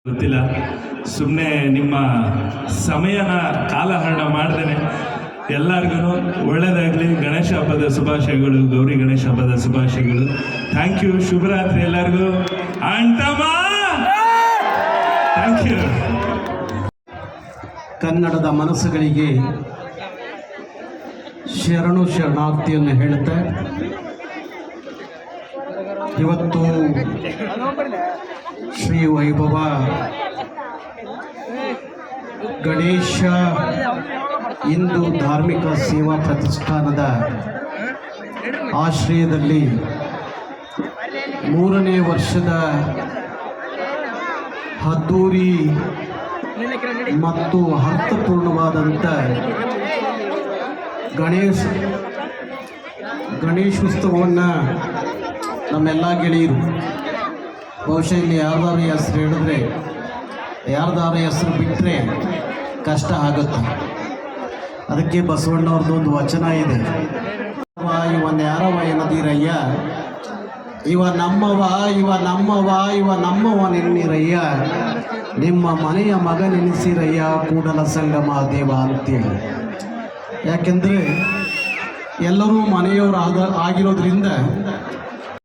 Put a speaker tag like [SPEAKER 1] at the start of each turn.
[SPEAKER 1] ಗೊತ್ತಿಲ್ಲ, ಸುಮ್ಮನೆ ನಿಮ್ಮ ಸಮಯನ ಕಾಲಹರಣ ಮಾಡ್ದೇನೆ ಎಲ್ಲರಿಗೂ ಒಳ್ಳೆಯದಾಗಲಿ. ಗಣೇಶ ಹಬ್ಬದ ಶುಭಾಶಯಗಳು, ಗೌರಿ ಗಣೇಶ ಹಬ್ಬದ ಶುಭಾಶಯಗಳು. Thank you. ಶುಭರಾತ್ರಿ ಎಲ್ಲರಿಗೂ. ಅಂಟಮ್ಮ ಥ್ಯಾಂಕ್ ಯು.
[SPEAKER 2] ಕನ್ನಡದ ಮನಸ್ಸುಗಳಿಗೆ ಶರಣಾರ್ಥಿಯನ್ನು ಹೇಳುತ್ತೆ. ಇವತ್ತು ಶ್ರೀ ವೈಭವ ಗಣೇಶ ಹಿಂದೂ ಧಾರ್ಮಿಕ ಸೇವಾ ಪ್ರತಿಷ್ಠಾನದ ಆಶ್ರಯದಲ್ಲಿ 3ನೇ ವರ್ಷದ ಅದ್ದೂರಿ ಮತ್ತು ಅರ್ಥಪೂರ್ಣವಾದಂಥ ಗಣೇಶೋತ್ಸವವನ್ನು ನಮ್ಮೆಲ್ಲ ಗೆಳೆಯರು, ಬಹುಶಃ ಇಲ್ಲಿ ಯಾರ್ದಾರ ಹೆಸರು ಹೇಳಿದ್ರೆ, ಯಾರ್ದಾರ ಹೆಸರು ಬಿಟ್ಟರೆ ಕಷ್ಟ ಆಗುತ್ತೆ. ಅದಕ್ಕೆ ಬಸವಣ್ಣವ್ರದ್ದೊಂದು ವಚನ ಇದೆ, ಇವನ್ ಯಾರವ ಏನದೀರಯ್ಯ, ಇವ ನಮ್ಮವ ಇವ ನಮ್ಮವ ಇವ ನಮ್ಮವ ನೆನ್ನಿರಯ್ಯ, ನಿಮ್ಮ ಮನೆಯ ಮಗನೆನಿಸಿರಯ್ಯ ಕೂಡಲ ಸಂಗಮ ದೇವ ಅಂತೇಳಿ. ಯಾಕೆಂದರೆ ಎಲ್ಲರೂ ಮನೆಯವರು ಆಗಿರೋದ್ರಿಂದ